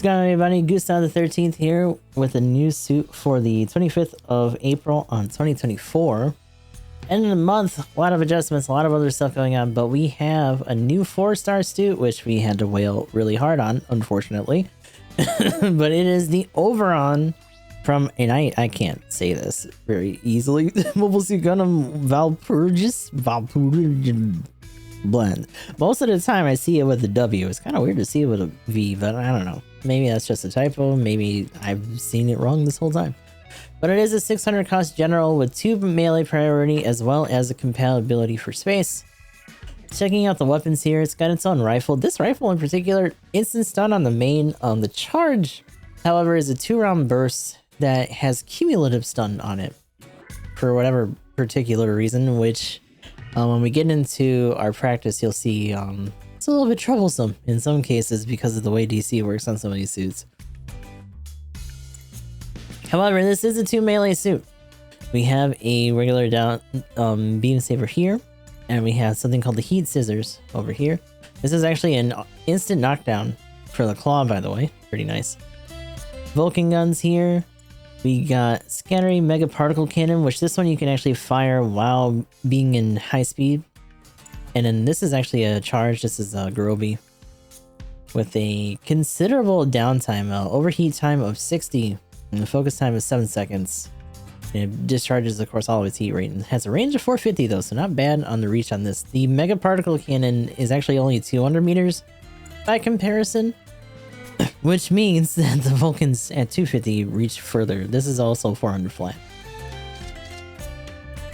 What's going on, everybody? Gustav the 13th here with a new suit for the 25th of April on 2024. End of the month, a lot of adjustments, a lot of other stuff going on, but we have a new 4-star suit, which we had to wail really hard on, unfortunately. But it is the Over.On from, and I can't say this very easily, Mobile Suit Gundam Valpurgis blend. Most of the time I see it with a W. It's kind of weird to see it with a V, but I don't know. Maybe that's just a typo. Maybe I've seen it wrong this whole time. But it is a 600 cost general with 2 melee priority as well as a compatibility for space. Checking out the weapons here, it's got its own rifle. This rifle in particular, instant stun on the main. The charge, however, is a 2-round burst that has cumulative stun on it for whatever particular reason, which when we get into our practice, you'll see it's a little bit troublesome in some cases because of the way DC works on some of these suits. However, this is a 2 melee suit. We have a regular down beam saber here, and we have something called the heat scissors over here. This is actually an instant knockdown for the claw, by the way. Pretty nice. Vulcan guns here. We got scattering mega particle cannon, which this one you can actually fire while being in high speed. And then this is actually a charge. This is a Groby with a considerable downtime, overheat time of 60, and the focus time is 7 seconds. And it discharges, of course, all of its heat rate. And it has a range of 450 though, so not bad on the reach on this. The mega particle cannon is actually only 200 meters by comparison, which means that the Vulcans at 250 reach further. This is also 400 flat.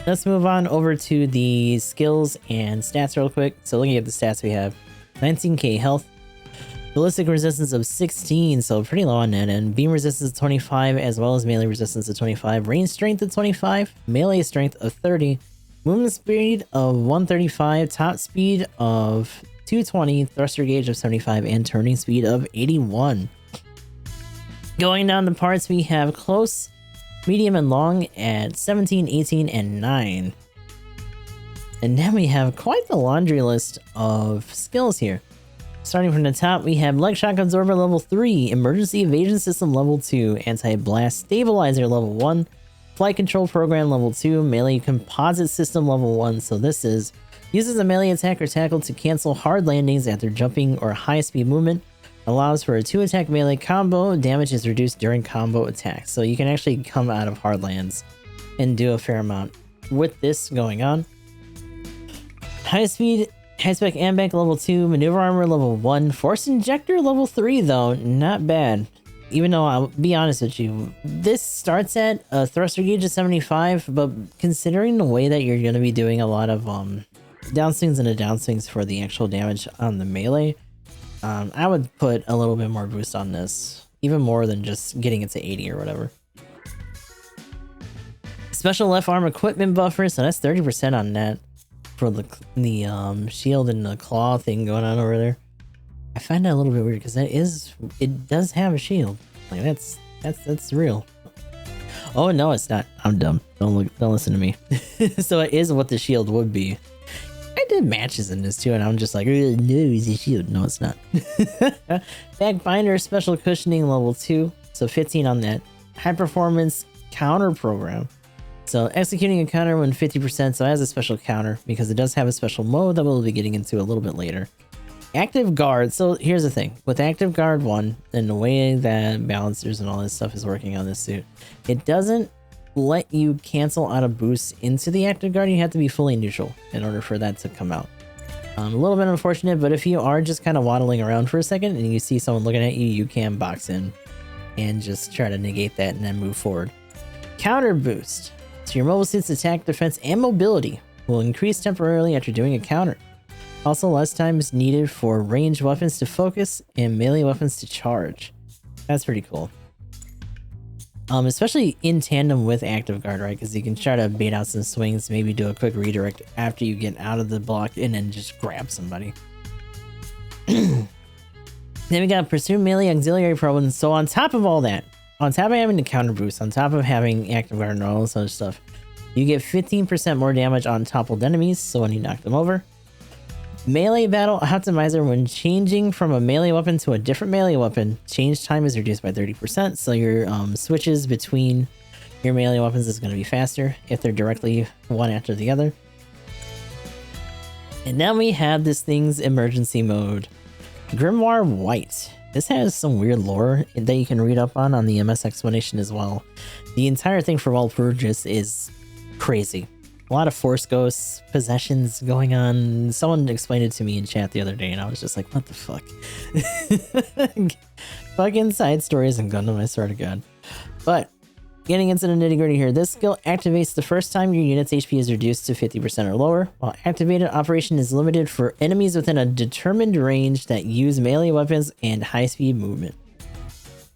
Let's move on over to the skills and stats real quick. So looking at the stats, we have 19k health, ballistic resistance of 16, so pretty low on that end, beam resistance of 25, as well as melee resistance of 25, range strength of 25, melee strength of 30, movement speed of 135, top speed of 220, thruster gauge of 75, and turning speed of 81. Going down the parts, we have close, medium, and long at 17, 18, and 9. And then we have quite the laundry list of skills here. Starting from the top, we have leg shock absorber level 3, emergency evasion system level 2, anti-blast stabilizer level 1, flight control program level 2, melee composite system level 1. So this is uses a melee attack or tackle to cancel hard landings after jumping or high speed movement. Allows for a 2-attack melee combo. Damage is reduced during combo attacks. So you can actually come out of hard lands and do a fair amount with this going on. High speed, high spec ambank level 2, maneuver armor level 1, force injector level 3 though, not bad. Even though I'll be honest with you, this starts at a thruster gauge of 75, but considering the way that you're going to be doing a lot of downswings and downswings for the actual damage on the melee, I would put a little bit more boost on this, even more than just getting it to 80 or whatever. Special left arm equipment buffer, so that's 30% on that for the shield and the claw thing going on over there. I find that a little bit weird because it does have a shield. Like that's real. Oh no, it's not. I'm dumb. Don't listen to me. So it is what the shield would be. I did matches in this too, and I'm just like, no, it's a shield. No, it's not. Back binder, special cushioning level 2, so 15 on that. High performance counter program. So executing a counter when 50%, so it has a special counter because it does have a special mode that we'll be getting into a little bit later. Active guard. So here's the thing with active guard 1 and the way that balancers and all this stuff is working on this suit, it doesn't let you cancel out of boosts into the active guard. You have to be fully neutral in order for that to come out. A little bit unfortunate, but if you are just kind of waddling around for a second and you see someone looking at you, you can box in and just try to negate that and then move forward. Counter boost. So your mobile suit's attack, defense, and mobility will increase temporarily after doing a counter. Also, less time is needed for ranged weapons to focus and melee weapons to charge. That's pretty cool. Especially in tandem with active guard, right? Because you can try to bait out some swings, maybe do a quick redirect after you get out of the block and then just grab somebody. Then we got pursue melee auxiliary problems. So on top of all that, on top of having the counter boost, on top of having active guard and all this other stuff, you get 15% more damage on toppled enemies, so when you knock them over. Melee battle optimizer. When changing from a melee weapon to a different melee weapon, change time is reduced by 30%. So your switches between your melee weapons is going to be faster if they're directly one after the other. And now we have this thing's emergency mode. Grimoire White. This has some weird lore that you can read up on the MS explanation as well. The entire thing for Walpurgis is crazy. A lot of Force Ghosts, possessions going on. Someone explained it to me in chat the other day, and I was just like, what the fuck? Fucking side stories and Gundam, I swear to God. But, getting into the nitty gritty here, this skill activates the first time your unit's HP is reduced to 50% or lower. While activated, operation is limited for enemies within a determined range that use melee weapons and high-speed movement.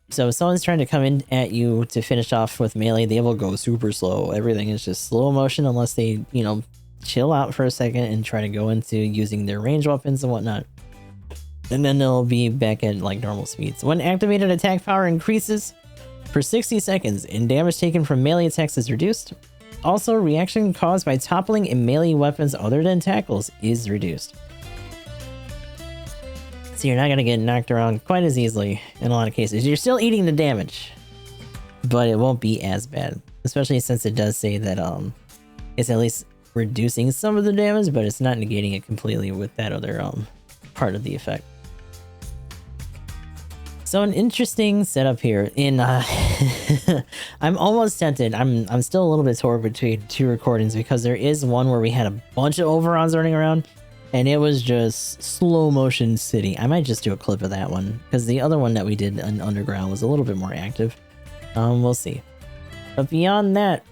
So if someone's trying to come in at you to finish off with melee, they will go super slow. Everything is just slow motion unless they, you know, chill out for a second and try to go into using their range weapons and whatnot. And then they'll be back at like normal speeds. When activated, attack power increases for 60 seconds and damage taken from melee attacks is reduced. Also, reaction caused by toppling in melee weapons other than tackles is reduced. So you're not going to get knocked around quite as easily in a lot of cases. You're still eating the damage, but it won't be as bad. Especially since it does say that it's at least reducing some of the damage, but it's not negating it completely with that other part of the effect. So an interesting setup here. I'm almost tempted. I'm still a little bit torn between two recordings because there is one where we had a bunch of Over.Ons running around. And it was just slow motion city. I might just do a clip of that one because the other one that we did on Underground was a little bit more active. We'll see. But beyond that,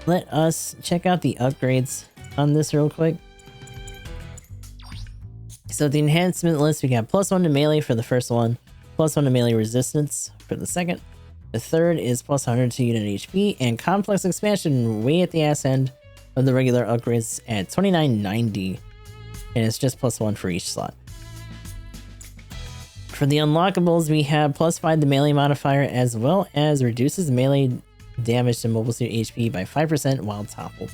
let us check out the upgrades on this real quick. So the enhancement list, we got +1 to melee for the first one, +1 to melee resistance for the second. The third is +100 to unit HP, and complex expansion way at the ass end of the regular upgrades at 2990. And it's just +1 for each slot. For the unlockables, we have +5 the melee modifier, as well as reduces melee damage to mobile suit HP by 5% while toppled.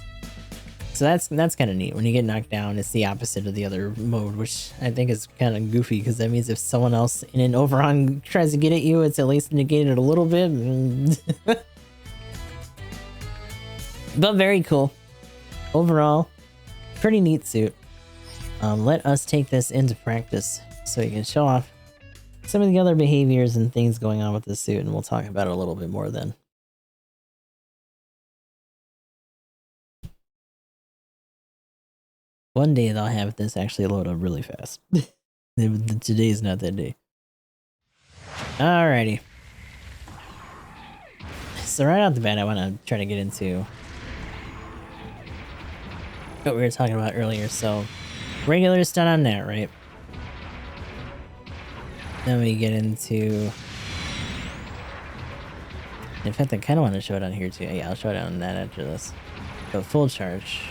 So that's kind of neat. When you get knocked down, it's the opposite of the other mode, which I think is kind of goofy because that means if someone else in an Over.On tries to get at you, it's at least negated a little bit. But very cool. Overall, pretty neat suit. Let us take this into practice so we can show off some of the other behaviors and things going on with this suit, and we'll talk about it a little bit more then. One day they'll have this actually load up really fast. Today's not that day. Alrighty. So right off the bat, I want to try to get into what we were talking about earlier. So regular stun on that, right? Then we get into... In fact, I kind of want to show it on here too. Yeah, I'll show it on that after this. So full charge.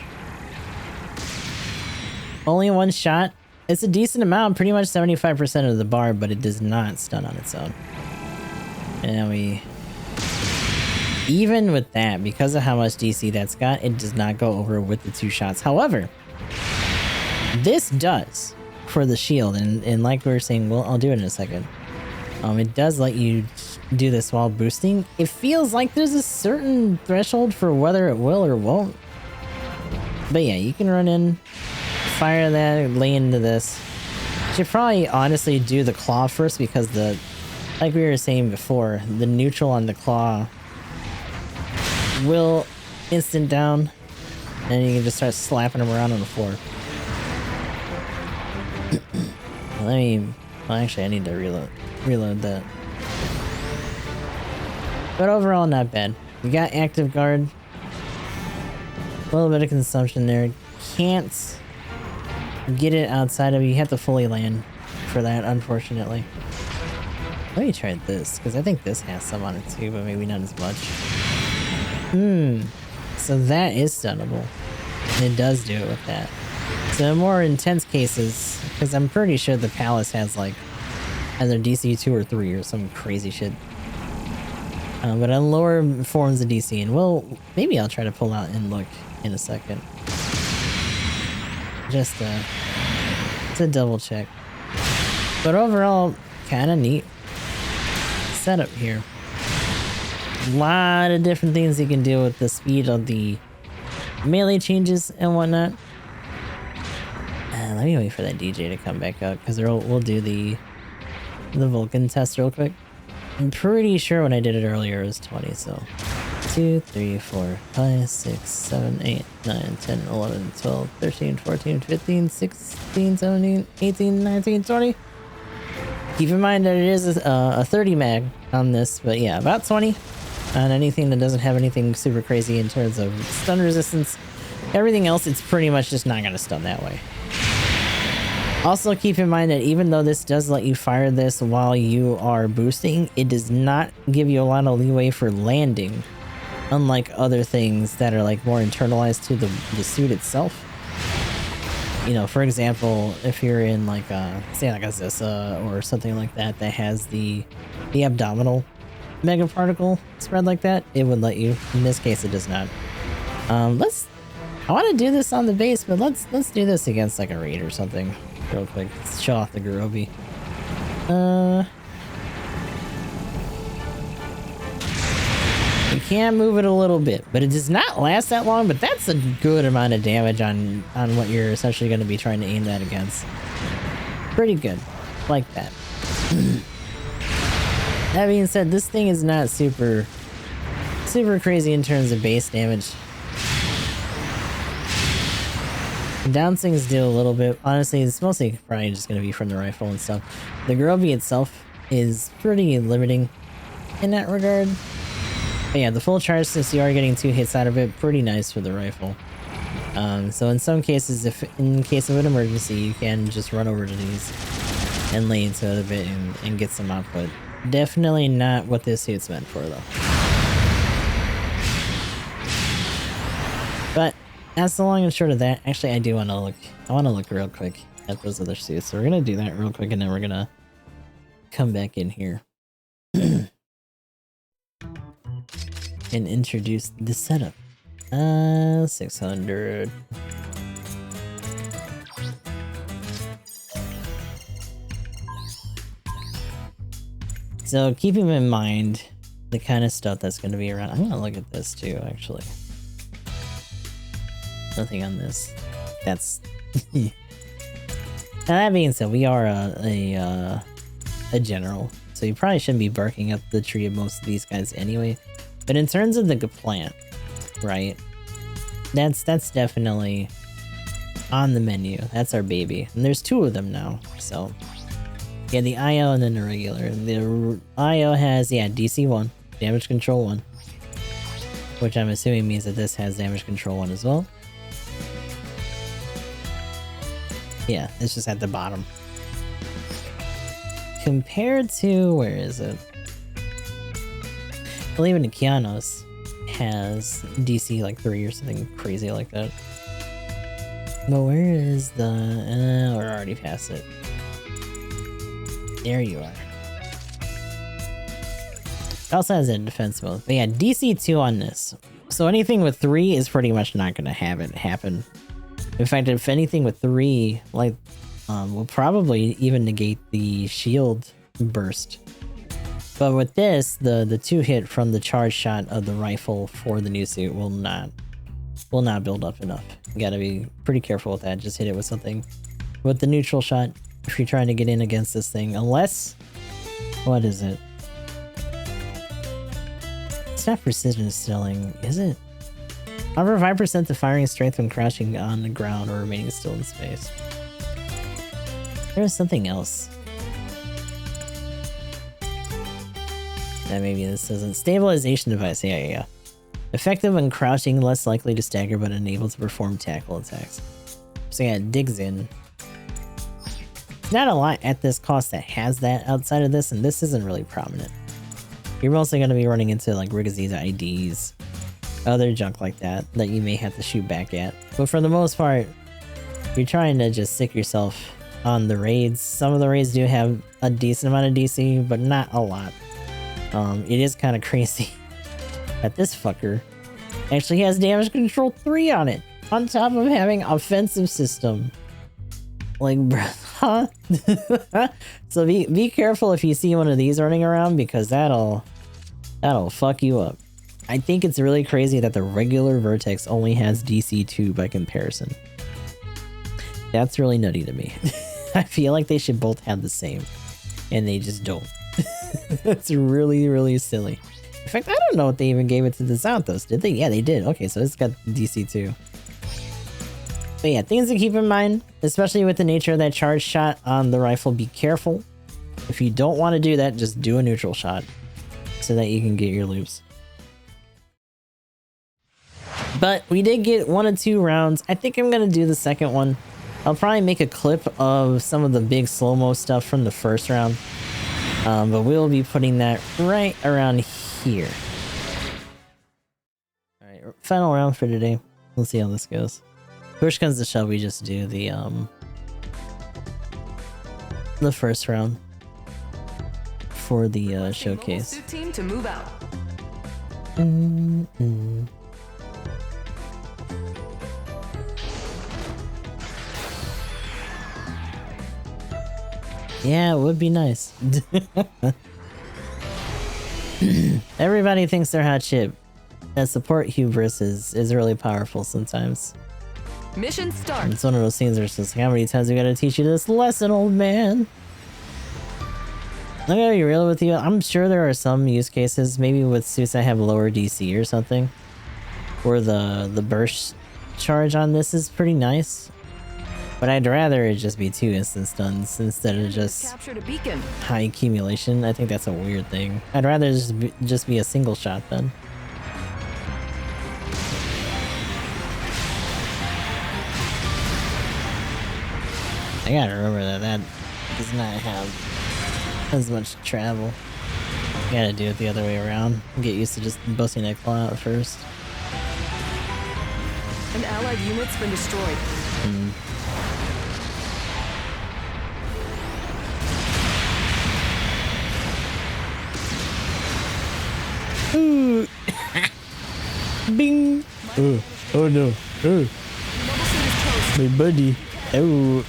Only one shot. It's a decent amount, pretty much 75% of the bar, but it does not stun on its own. And then we... Even with that, because of how much DC that's got, it does not go over with the 2 shots. However, this does for the shield, and like we were saying, well, I'll do it in a second. It does let you do this while boosting. It feels like there's a certain threshold for whether it will or won't. But yeah, you can run in, fire that, lay into this. Should probably honestly do the claw first because the, like we were saying before, the neutral on the claw will instant down, and you can just start slapping them around on the floor. Well, actually I need to reload that. But overall, not bad. We got active guard. A little bit of consumption there. Can't get it outside of you have to fully land for that, unfortunately. Let me try this, because I think this has some on it too, but maybe not as much. So that is stunnable. It does do it with that. So in more intense cases, because I'm pretty sure the Palace has like either DC 2 or 3 or some crazy shit. But on lower forms of DC, and maybe I'll try to pull out and look in a second. Just to double check. But overall, kind of neat setup here. A lot of different things you can do with the speed of the melee changes and whatnot. Let me wait for that DJ to come back up because we'll do the Vulcan test real quick. I'm pretty sure when I did it earlier it was 20, so 2, 3, 4, 5, 6, 7, 8, 9, 10, 11, 12, 13, 14, 15, 16, 17, 18, 19, 20. Keep in mind that it is a 30 mag on this, but yeah, about 20 on anything that doesn't have anything super crazy in terms of stun resistance. Everything else, it's pretty much just not going to stun that way. Also, keep in mind that even though this does let you fire this while you are boosting, it does not give you a lot of leeway for landing, unlike other things that are like more internalized to the suit itself. You know, for example, if you're in like say like a Zissa or something like that that has the abdominal mega particle spread like that, it would let you. In this case, it does not. I want to do this on the base, but let's do this against like a raid or something real quick. Let's show off the Gurobi. You can move it a little bit, but it does not last that long, but that's a good amount of damage on what you're essentially going to be trying to aim that against. Pretty good. Like that. That being said, this thing is not super crazy in terms of base damage. Downswings do a little bit. Honestly, it's mostly probably just going to be from the rifle and stuff. The Gurobi itself is pretty limiting in that regard. But yeah, the full charge, since you are getting 2 hits out of it, pretty nice for the rifle. So in some cases, if in case of an emergency, you can just run over to these and lay into it a bit and get some output. Definitely not what this suit's meant for, though. But that's the long and short of that. Actually, I do want to look. I want to look real quick at those other suits. So we're gonna do that real quick, and then we're gonna come back in here and introduce the setup. 600. So keeping in mind the kind of stuff that's going to be around. I'm going to look at this too, actually. Nothing on this. That's... Now that being said, we are a general, so you probably shouldn't be barking up the tree of most of these guys anyway. But in terms of the plant, right? That's definitely on the menu. That's our baby. And there's 2 of them now, so... Yeah, the IO and then the regular. The IO has, yeah, DC 1, damage control 1. Which I'm assuming means that this has damage control 1 as well. Yeah, it's just at the bottom. Compared to, where is it? I believe in the Kianos has DC like 3 or something crazy like that. But where is the... we're already past it. There you are. It also has a defense mode. But yeah, DC 2 on this. So anything with 3 is pretty much not going to have it happen. In fact, if anything with 3, like, will probably even negate the shield burst. But with this, the 2 hit from the charge shot of the rifle for the new suit will not build up enough. You gotta be pretty careful with that. Just hit it with something with the neutral shot if you're trying to get in against this thing. Unless, what is it? It's not precision stilling, is it? However, 5% the firing strength when crashing on the ground or remaining still in space. There's something else. Yeah, maybe this isn't. Stabilization device, yeah. Effective when crouching, less likely to stagger, but unable to perform tackle attacks. So yeah, it digs in. Not a lot at this cost that has that outside of this, and this isn't really prominent. You're mostly going to be running into like Rigazi's IDs, other junk like that you may have to shoot back at. But for the most part, you're trying to just sick yourself on the raids. Some of the raids do have a decent amount of DC, but not a lot. It is kind of crazy that this fucker actually has damage control 3 on it, on top of having offensive system. Like, bruh. Uh-huh. So be careful if you see one of these running around, because that'll fuck you up. I think it's really crazy that the regular Vertex only has DC 2 by comparison. That's really nutty to me. I feel like they should both have the same, and they just don't. That's really, really silly. In fact, I don't know if they even gave it to the Xanthos, did they? Yeah, they did. Okay, so it's got DC 2. But yeah, things to keep in mind, especially with the nature of that charge shot on the rifle, be careful. If you don't want to do that, just do a neutral shot so that you can get your loops. But we did get 1 or 2 rounds. I think I'm going to do the second one. I'll probably make a clip of some of the big slow-mo stuff from the first round. But we'll be putting that right around here. Alright, final round for today. We'll see how this goes. Push comes to shove, we just do the first round for the showcase. Team to move out. Yeah, it would be nice. Everybody thinks they're hot shit. That support hubris is really powerful sometimes. Mission start. It's one of those scenes where it's just like, how many times we gotta teach you this lesson, old man? I'm gonna be real with you. I'm sure there are some use cases, maybe with suits that have lower DC or something, where the burst charge on this is pretty nice. But I'd rather it just be 2 instant stuns instead of just captured a beacon. High accumulation. I think that's a weird thing. I'd rather just be a single shot then. I gotta remember that does not have as much travel. Gotta do it the other way around. Get used to just busting that claw out first. An allied unit's been destroyed. Ooh. Bing. Oh no. Oh. My buddy. Oh.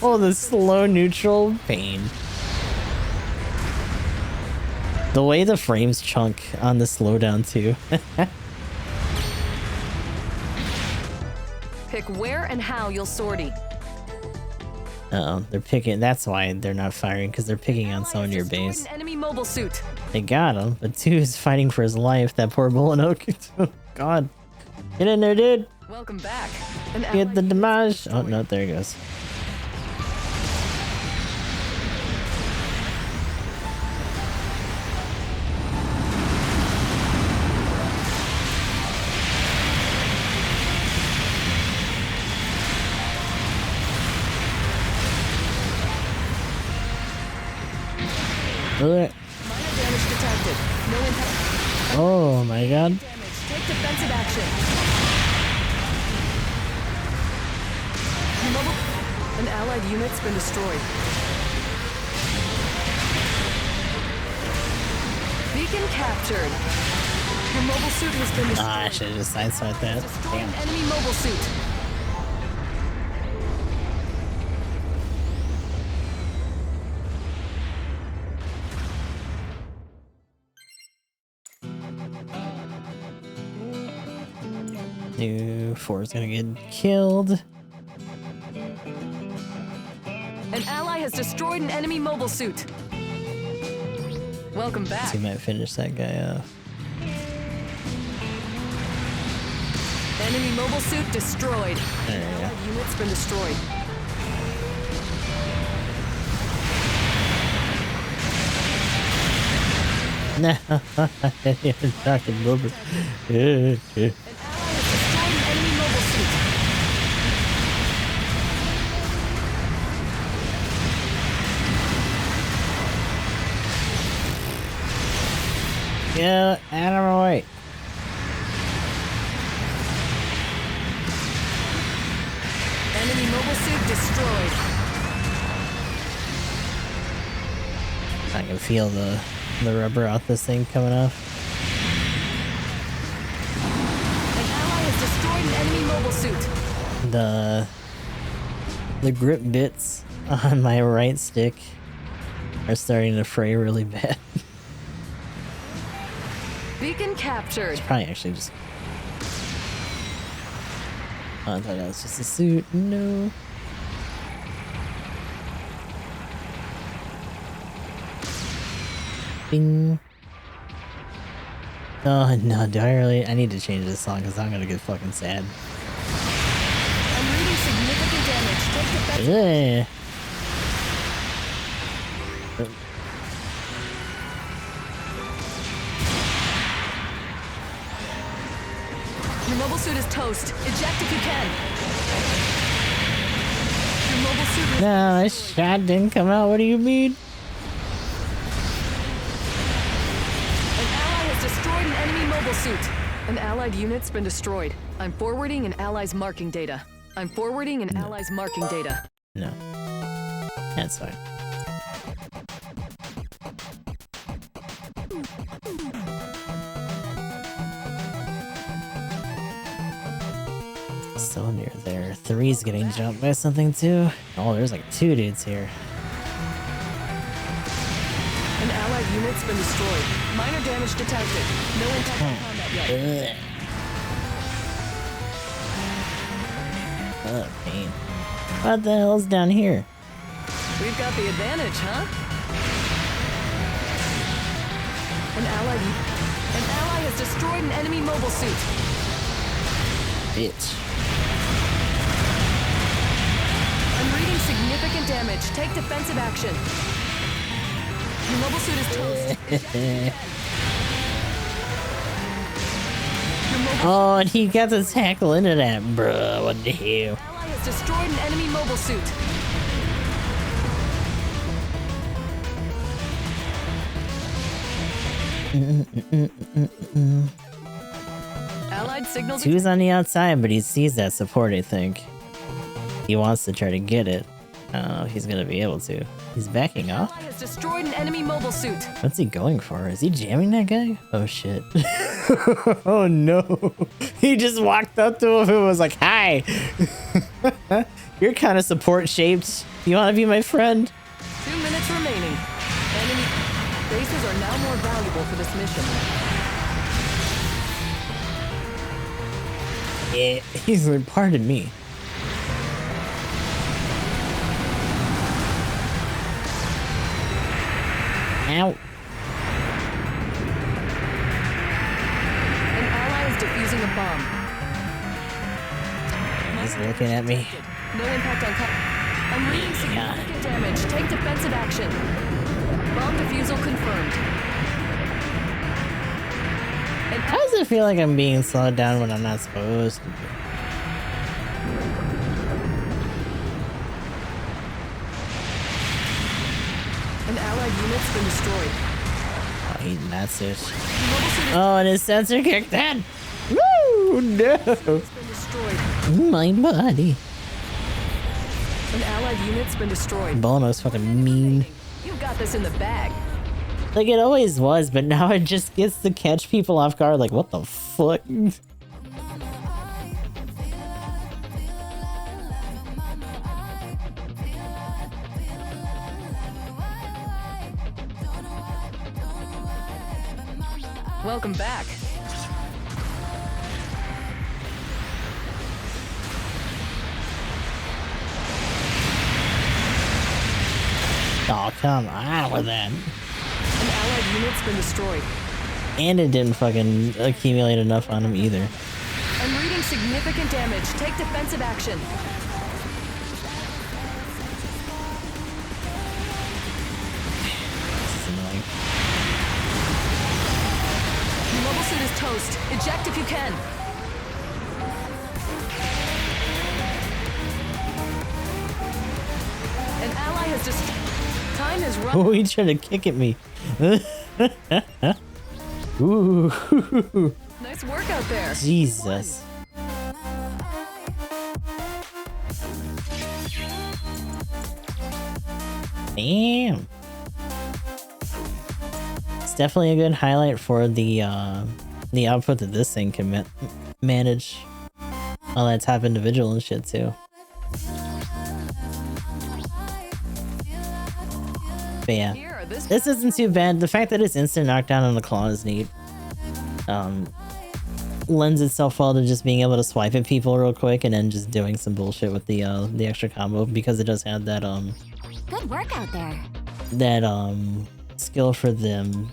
Oh, the slow neutral pain. The way the frames chunk on the slowdown too. Pick where and how you'll sortie. Uh-oh, they're picking. That's why they're not firing, because they're picking on someone in your base. An enemy mobile suit. They got him, but 2 is fighting for his life. That poor bullet oak. Oh God, get in there, dude. Welcome back. Get the damage. Oh no, there he goes. Minor damage detected. No impact. Oh my God. Damage. Take defensive action. An allied unit's been destroyed. Beacon captured. Your mobile suit has been destroyed. Ah, I should have just sideswiped that. Destroy Damn. an enemy mobile suit. New 4 is gonna get killed. An ally has destroyed an enemy mobile suit. Welcome back. He might finish that guy off. Enemy mobile suit destroyed. There you go. Allied unit's been destroyed. No, you're talking over. An ally has destroyed an enemy mobile suit. Yeah, out of my way. Enemy mobile suit destroyed. I can feel the rubber off this thing coming off. An ally has destroyed an enemy mobile suit. The grip bits on my right stick are starting to fray really bad. Beacon captured. It's probably actually just... Oh, I thought that was just a suit. No. Bing. Oh no, do I really? I need to change this song because I'm gonna get fucking sad. I'm reading significant damage. Take defensive. Yeah. Your mobile suit is toast. Eject if you can. Your mobile suit is... No, this shot didn't come out. What do you mean? An ally has destroyed an enemy mobile suit. An allied unit's been destroyed. I'm forwarding an ally's marking data. I'm forwarding an ally's marking data. No. That's fine. Still near there. 3's getting jumped by something too. Oh, there's like 2 dudes here. An allied unit's been destroyed. Minor damage detected. No impact on combat yet. Oh, pain. What the hell's down here? We've got the advantage, huh? An ally has destroyed an enemy mobile suit. Bitch. I'm reading significant damage. Take defensive action. Your mobile suit is toast. Your mobile Oh, and he got to tackle into that, bruh. What the hell? ally has destroyed an enemy mobile suit. Allied signals. 2's on the outside, but he sees that support, I think. He wants to try to get it. I don't know if he's gonna be able to. He's backing off? Ally has destroyed an enemy mobile suit. What's he going for? Is he jamming that guy? Oh shit. Oh no. He just walked up to him and was like, hi. You're kind of support shaped. You want to be my friend? 2 minutes remaining. Enemy bases are now more valuable for this mission. Yeah. He's like, pardon me. Ow. An ally is defusing a bomb. He's looking at me. No impact on I'm reading significant damage. Take defensive action. Bomb defusal confirmed. How does it feel like I'm being slowed down when I'm not supposed to be? An allied unit's been destroyed. Oh, he's not serious. Mobile suit Oh, and his sensor kicked in. Woo! No! has been destroyed. My body. An allied unit's been destroyed. Bono's fucking mean. You've got this in the bag. Like it always was, but now it just gets to catch people off guard. Like, what the fuck? Welcome back. Oh, come on with that. An allied unit's been destroyed. And it didn't fucking accumulate enough on him either. I'm reading significant damage. Take defensive action. This is annoying. Your mobile suit is toast. Eject if you can. An ally has just... Time is running. Oh, he tried to kick at me. Ooh. Nice work out there. Jesus. Damn. It's definitely a good highlight for the output that this thing can manage. All that top individual and shit too. But yeah, Here, this isn't too bad. The fact that it's instant knockdown on the claw is neat. Lends itself well to just being able to swipe at people real quick and then just doing some bullshit with the extra combo, because it does have that Good work out there. that skill for them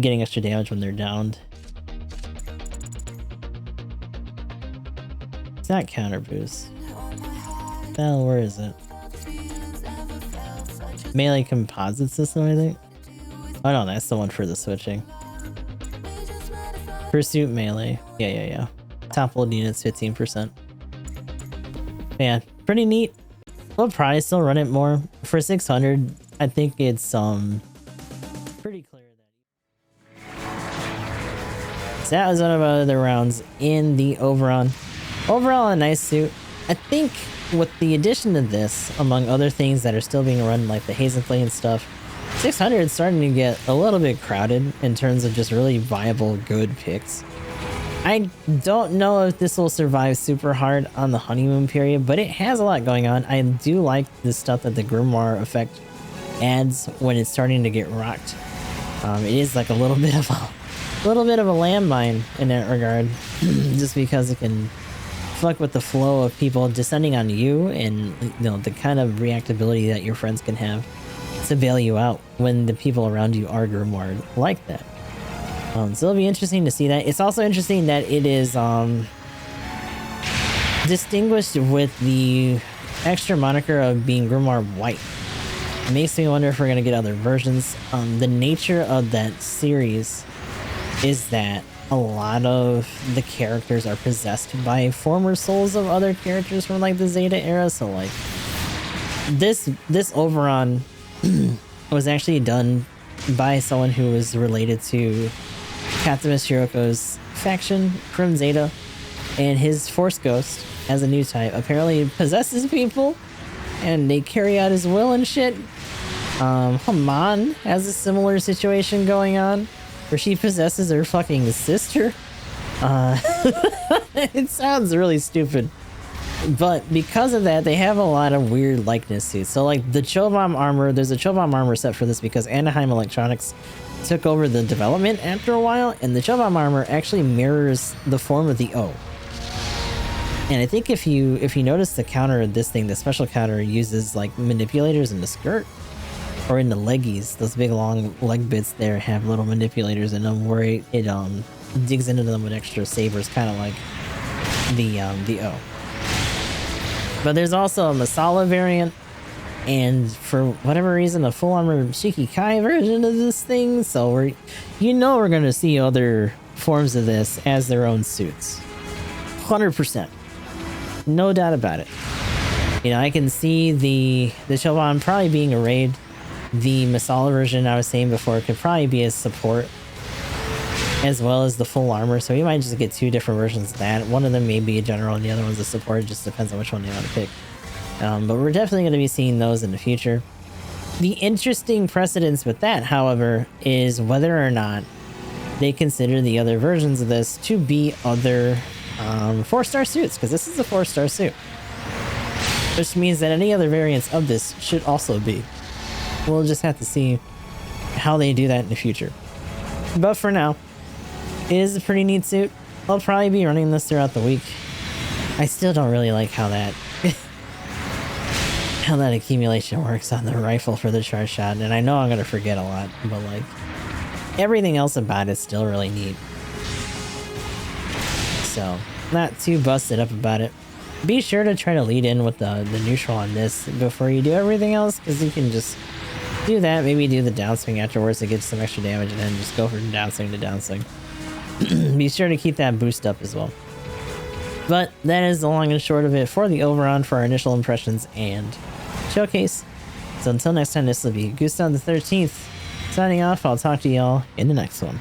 getting extra damage when they're downed. It's not counter boost. Hell, where is it? Melee composite system, I think. Oh no, that's the one for the switching. Pursuit melee. Yeah. Top load units 15%. Yeah, pretty neat. We'll probably still run it more. For 600, I think it's pretty clear that. So that was one of our other rounds in the Over.On. Overall, a nice suit. I think with the addition of this, among other things that are still being run, like the Hazen Play and stuff, 600 is starting to get a little bit crowded in terms of just really viable, good picks. I don't know if this will survive super hard on the honeymoon period, but it has a lot going on. I do like the stuff that the Grimoire effect adds when it's starting to get rocked. It is like a little bit of a landmine in that regard, just because it can fuck with the flow of people descending on you, and the kind of reactability that your friends can have to bail you out when the people around you are Grimoire like that. So it'll be interesting to see that. It's also interesting that it is distinguished with the extra moniker of being Grimoire White. It makes me wonder if we're gonna get other versions. The nature of that series is that a lot of the characters are possessed by former souls of other characters from like the Zeta era. So like this Over.On was actually done by someone who was related to Captimus Hiroko's faction from Zeta, and his Force Ghost, as a new type, apparently possesses people and they carry out his will and shit. Haman has a similar situation going on where she possesses her fucking sister. It sounds really stupid, but because of that, they have a lot of weird likeness to. So like the Chobam armor, there's a Chobam armor set for this because Anaheim Electronics took over the development after a while, and the Chobam armor actually mirrors the form of the O. And I think if you notice the counter of this thing, the special counter uses like manipulators in the skirt or in the leggies. Those big long leg bits there have little manipulators in them where it digs into them with extra sabers, kind of like the O. But there's also a Masala variant, and for whatever reason, a full armor Shikikai version of this thing. So we're gonna see other forms of this as their own suits, 100%, no doubt about it. I can see the Chobam probably being a raid. The Masala version I was saying before could probably be a support as well as the full armor, so we might just get two different versions of that. One of them may be a general and the other one's a support. It just depends on which one they want to pick. But we're definitely going to be seeing those in the future. The interesting precedence with that, however, is whether or not they consider the other versions of this to be other 4-star suits, because this is a 4-star suit, which means that any other variants of this should also be. We'll just have to see how they do that in the future. But for now, it is a pretty neat suit. I'll probably be running this throughout the week. I still don't really like how that how that accumulation works on the rifle for the charge shot, and I know I'm gonna forget a lot, but like everything else about it's still really neat. So not too busted up about it. Be sure to try to lead in with the neutral on this before you do everything else, because you can just do that, maybe do the downswing afterwards to get some extra damage, and then just go from downswing to downswing. Be sure to keep that boost up as well. But that is the long and short of it for the Over.On, for our initial impressions and showcase. So until next time, this will be Gustav the 13th signing off. I'll talk to y'all in the next one.